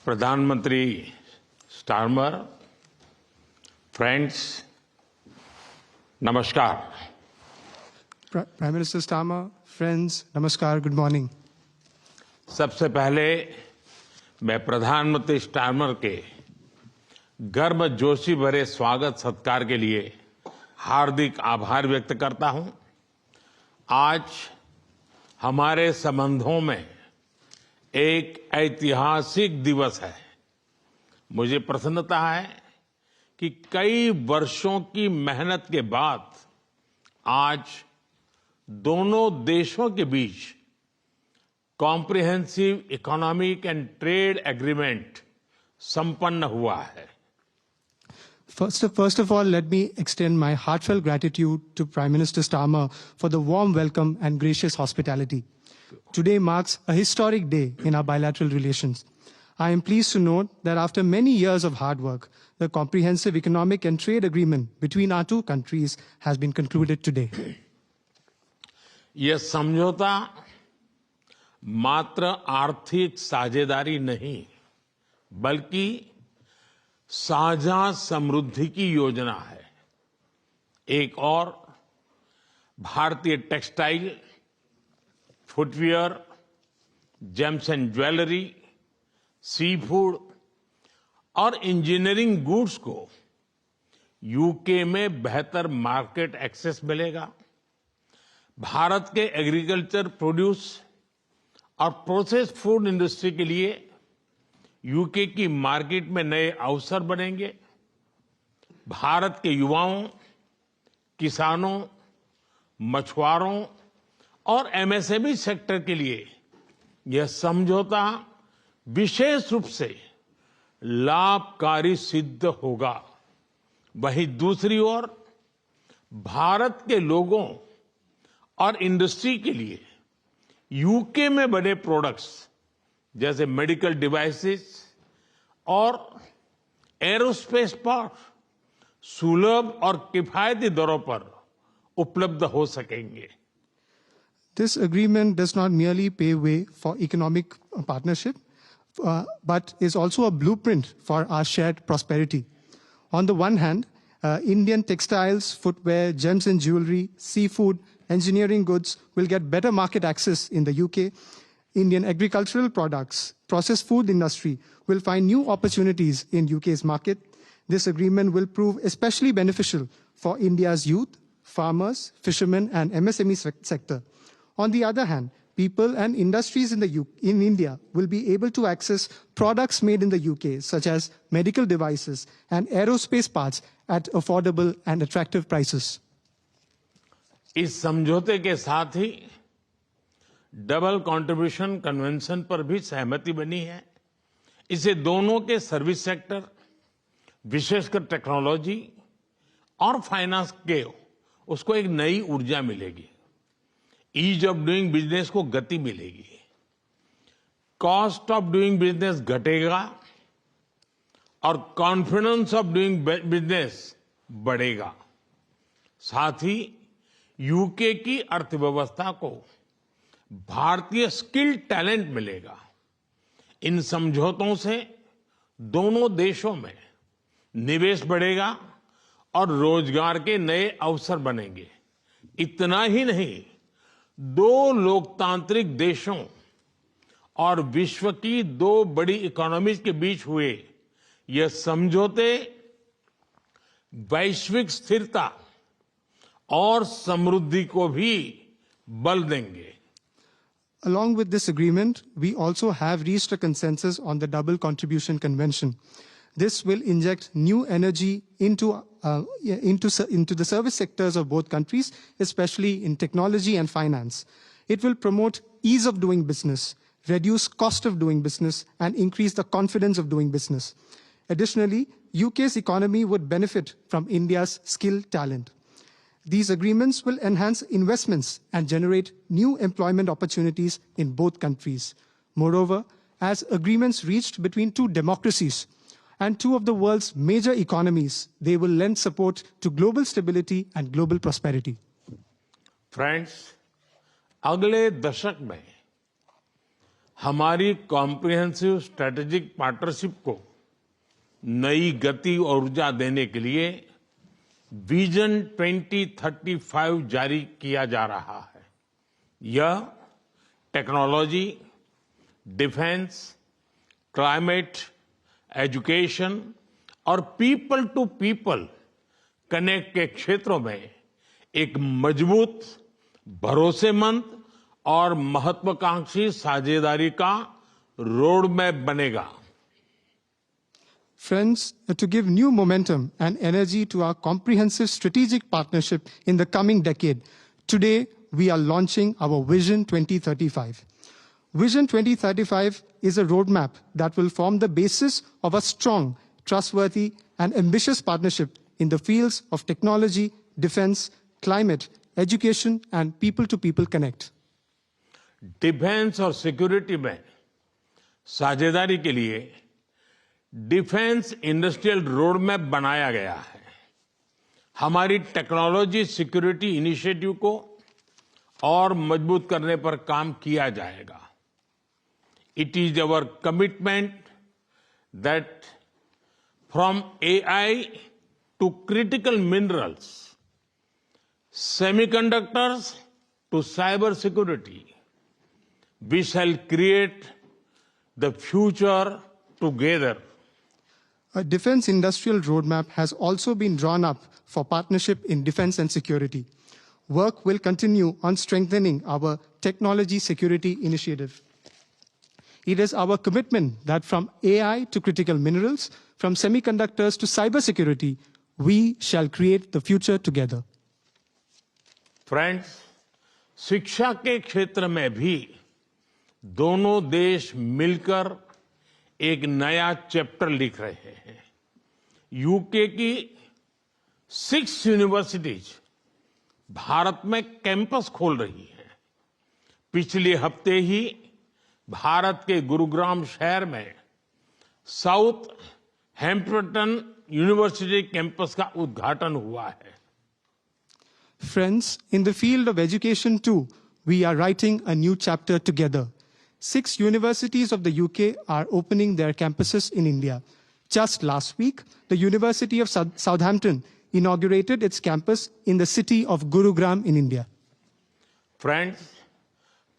प्रधानमंत्री Starmer, friends, नमस्कार। Prime Minister Starmer, friends, namaskar, good morning. सबसे पहले मैं प्रधानमंत्री स्टारमर के गर्मजोशी भरे स्वागत सत्कार के लिए हार्दिक आभार व्यक्त करता हूं। आज हमारे संबंधों में एक ऐतिहासिक दिवस है। मुझे प्रसन्नता है कि कई वर्षों की मेहनत के बाद आज दोनों देशों के बीच comprehensive economic and trade agreement संपन्न हुआ है। First of all, let me extend my heartfelt gratitude to Prime Minister Starmer for the warm welcome and gracious hospitality. Today marks a historic day in our bilateral relations. I am pleased to note that after many years of hard work, the comprehensive economic and trade agreement between our two countries has been concluded today. यह समझौता मात्र आर्थिक साझेदारी नहीं, बल्कि साझा समृद्धि की योजना है। एक और भारतीय textile, footwear, gems and jewellery, seafood और इंजीनियरिंग गुड्स को यूके में बेहतर मार्केट एक्सेस मिलेगा। भारत के एग्रीकल्चर प्रोड्यूस और प्रोसेस्ड फूड इंडस्ट्री के लिए यूके की मार्केट में नए अवसर बनेंगे। भारत के युवाओं, किसानों, मछुआरों और एमएसएमई सेक्टर के लिए यह समझौता विशेष रूप से लाभकारी सिद्ध होगा। वहीं दूसरी ओर भारत के लोगों और इंडस्ट्री के लिए यूके में बने प्रोडक्ट्स जैसे मेडिकल डिवाइसेस और एरोस्पेस पार्ट्स सुलभ और किफायती दरों पर उपलब्ध हो सकेंगे। This agreement does not merely pave way for economic partnership, but is also a blueprint for our shared prosperity. On the one hand, Indian textiles, footwear, gems and jewelry, seafood, engineering goods will get better market access in the UK. Indian agricultural products, processed food industry will find new opportunities in UK's market. This agreement will prove especially beneficial for India's youth, farmers, fishermen and MSME sector. On the other hand, people and industries in India will be able to access products made in the UK, such as medical devices and aerospace parts at affordable and attractive prices. इस समझौते के साथ ही double contribution convention पर भी सहमति बनी है। इससे दोनों के सर्विस सेक्टर, विशेषकर टेक्नोलॉजी और फाइनेंस के उसको एक नई ऊर्जा मिलेगी। ईज ऑफ डूइंग बिजनेस को गति मिलेगी। कॉस्ट ऑफ डूइंग बिजनेस घटेगा और कॉन्फिडेंस ऑफ डूइंग बिजनेस बढ़ेगा। साथ ही यूके की अर्थव्यवस्था को भारतीय स्किल टैलेंट मिलेगा। इन समझौतों से दोनों देशों में निवेश बढ़ेगा और रोजगार के नए अवसर बनेंगे। इतना ही नहीं, दो लोकतांत्रिक देशों और विश्व की दो बड़ी इकोनॉमीज के बीच हुए यह समझौते वैश्विक स्थिरता और समृद्धि को भी बल देंगे। Along with this agreement, we also have reached a consensus on the Double Contribution Convention. This will inject new energy into the service sectors of both countries, especially in technology and finance. It will promote ease of doing business, reduce cost of doing business, and increase the confidence of doing business. Additionally, UK's economy would benefit from India's skilled talent. These agreements will enhance investments and generate new employment opportunities in both countries. Moreover, as agreements reached between two democracies and two of the world's major economies, they will lend support to global stability and global prosperity. Friends, अगले दशक में हमारी comprehensive strategic partnership को नई गति और ऊर्जा देने के लिए विजन 2035 जारी किया जा रहा है। यह टेक्नोलॉजी, डिफेंस, क्लाइमेट, एजुकेशन और पीपल टू पीपल कनेक्ट के क्षेत्रों में एक मजबूत, भरोसेमंद और महत्वाकांक्षी साझेदारी का रोड मैप बनेगा। Friends, to give new momentum and energy to our comprehensive strategic partnership in the coming decade, today we are launching our Vision 2035. Vision 2035 is a roadmap that will form the basis of a strong, trustworthy, and ambitious partnership in the fields of technology, defense, climate, education, and people-to-people connect. Defence और security में साझेदारी के लिए defence industrial road map बनाया गया है। हमारी technology security initiative को और मजबूत करने पर काम किया जाएगा। It is our commitment that from AI to critical minerals, semiconductors to cyber security, we shall create the future together. A defense industrial roadmap has also been drawn up for partnership in defense and security. Work will continue on strengthening our technology security initiative. It is our commitment that from AI to critical minerals, from semiconductors to cybersecurity, we shall create the future together. Friends, शिक्षा के क्षेत्र में भी दोनों देश मिलकर एक नया चैप्टर लिख रहे हैं। यूके की 6 यूनिवर्सिटीज भारत में कैंपस खोल रही हैं। पिछले हफ्ते ही भारत के गुरुग्राम शहर में साउथ हैम्पटन यूनिवर्सिटी कैंपस का उद्घाटन हुआ है। Friends, in the field of education too, we are writing a new chapter together. 6 universities of the UK are opening their campuses in India. Just last week, the University of Southampton inaugurated its campus in the city of Gurugram in India. Friends,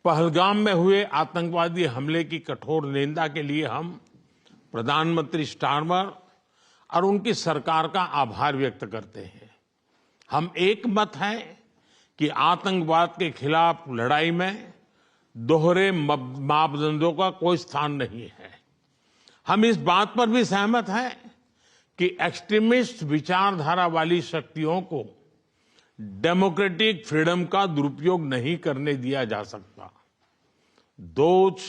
Pahalgam में हुए आतंकवादी हमले की कठोर निंदा के लिए हम प्रधानमंत्री स्टारमर और उनकी सरकार का आभार व्यक्त करते हैं। हम एक मत हैं कि आतंकवाद के खिलाफ लड़ाई में दोहरे मापदंडों का कोई स्थान नहीं है। हम इस बात पर भी सहमत हैं कि एक्सट्रीमिस्ट विचारधारा वाली शक्तियों को डेमोक्रेटिक फ्रीडम का दुरुपयोग नहीं करने दिया जा सकता। Those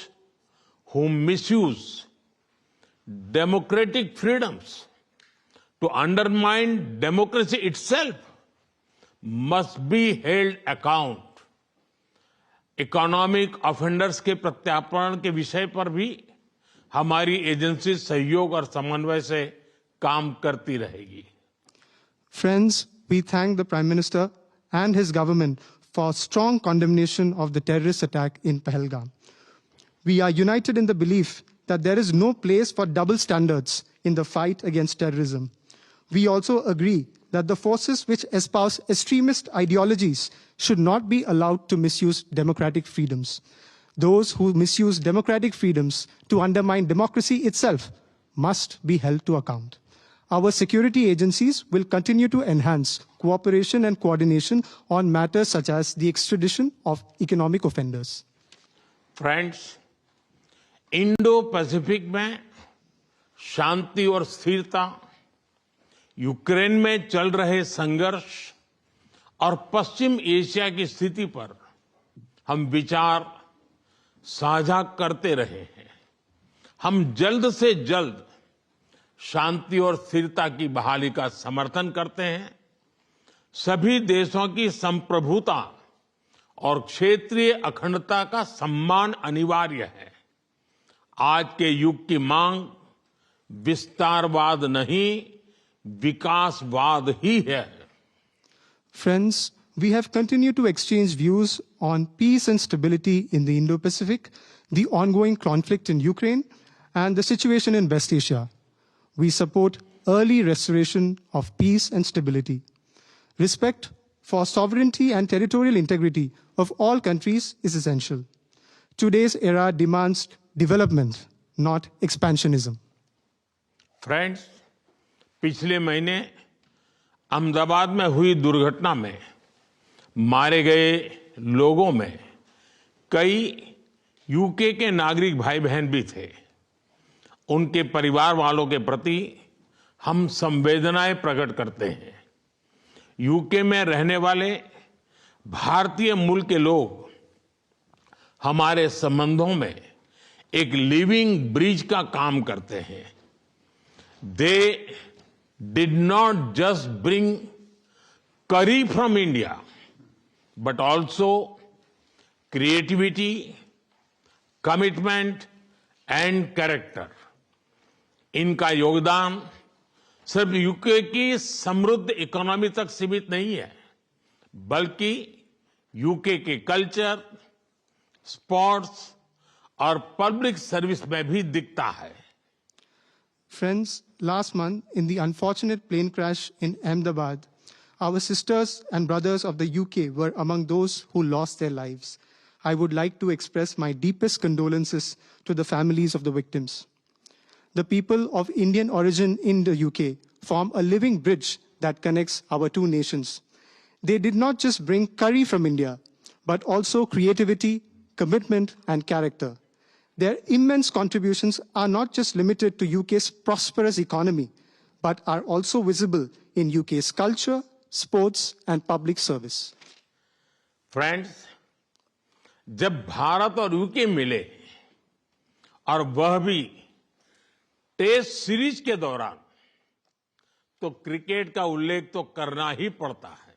who misuse democratic freedoms to undermine democracy itself must be held account. Economic offenders के प्रत्यार्पण के विषय पर भी हमारी एजेंसी सहयोग और समन्वय से काम करती रहेगी। Friends, we thank the Prime Minister and his government for strong condemnation of the terrorist attack in Pahalgam. We are united in the belief that there is no place for double standards in the fight against terrorism. We also agree that the forces which espouse extremist ideologies should not be allowed to misuse democratic freedoms. Those who misuse democratic freedoms to undermine democracy itself must be held to account. Our security agencies will continue to enhance cooperation and coordination on matters such as the extradition of economic offenders. Friends, Indo Pacific में शांति और स्थिरता, Ukraine में चल रहे संघर्ष और पश्चिम Asia की स्थिति पर हम विचार साझा करते रहे हैं। हम जल्द से जल्द शांति और स्थिरता की बहाली का समर्थन करते हैं। सभी देशों की संप्रभुता और क्षेत्रीय अखंडता का सम्मान अनिवार्य है। आज के युग की मांग विस्तारवाद नहीं, विकासवाद ही है। Friends, we have continued to exchange views on peace and stability in the Indo-Pacific, the ongoing conflict in Ukraine, and the situation in West Asia. We support early restoration of peace and stability. Respect for sovereignty and territorial integrity of all countries is essential. Today's era demands development, not expansionism. Friends, पिछले महीने अहमदाबाद में हुई दुर्घटना में मारे गए लोगों में कई यूके के नागरिक भाई बहन भी थे। उनके परिवार वालों के प्रति हम संवेदनाएं प्रकट करते हैं। यूके में रहने वाले भारतीय मूल के लोग हमारे संबंधों में एक लिविंग ब्रिज का काम करते हैं। They did not just bring curry from India, but also creativity, commitment and character. इनका योगदान सिर्फ यूके की समृद्ध इकोनॉमी तक सीमित नहीं है, बल्कि यूके के कल्चर, स्पोर्ट्स और पब्लिक सर्विस में भी दिखता है। Friends, last month in the unfortunate plane crash in Ahmedabad, our sisters and brothers of the UK were among those who lost their lives. I would like to express my deepest condolences to the families of the victims. The people of Indian origin in the UK form a living bridge that connects our two nations. They did not just bring curry from India, but also creativity, commitment, and character. Their immense contributions are not just limited to UK's prosperous economy, but are also visible in UK's culture, sports, and public service. Friends, जब भारत और UK मिले और वह भी test series के दौरान, तो cricket का उल्लेख तो करना ही पड़ता है।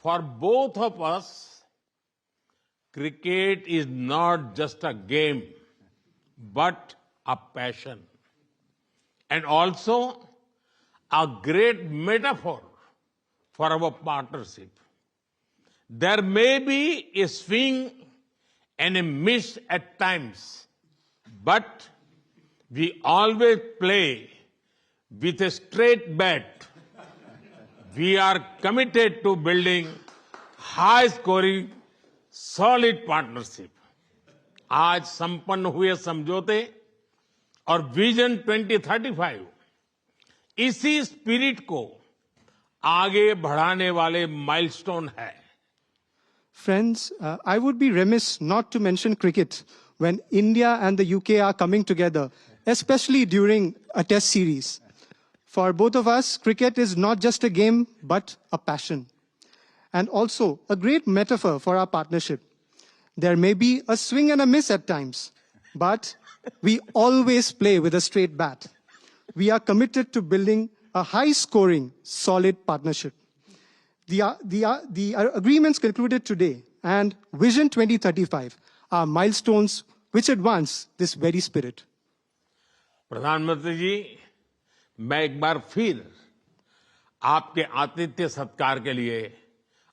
For both of us, cricket is not just a game, but a passion, and also a great metaphor for our partnership. There may be a swing and a miss at times, but we always play with a straight bat. We are committed to building high-scoring solid partnership. आज संपन्न हुए समझौते और vision 2035 इसी spirit को आगे बढ़ाने वाले माइलस्टोन है। Friends, I would be remiss not to mention cricket when India and the UK are coming together, especially during a test series. For both of us, cricket is not just a game, but a passion. And also a great metaphor for our partnership. There may be a swing and a miss at times, but we always play with a straight bat. We are committed to building a high-scoring, solid partnership. The agreements concluded today and Vision 2035 are milestones which advance this very spirit. प्रधानमंत्री जी, मैं एक बार फिर आपके आतिथ्य सत्कार के लिए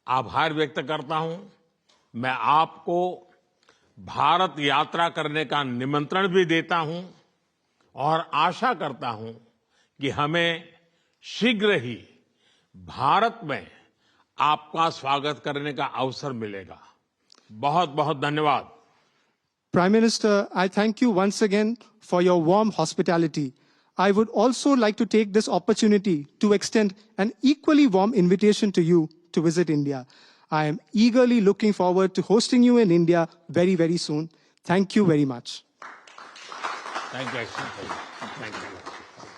आभार व्यक्त करता हूं। मैं आपको भारत यात्रा करने का निमंत्रण भी देता हूं और आशा करता हूं कि हमें शीघ्र ही भारत में आपका स्वागत करने का अवसर मिलेगा। बहुत बहुत धन्यवाद। Prime Minister, I thank you once again for your warm hospitality. I would also like to take this opportunity to extend an equally warm invitation to you to visit India. I am eagerly looking forward to hosting you in India very, very soon. Thank you very much. Thank you. Thank you.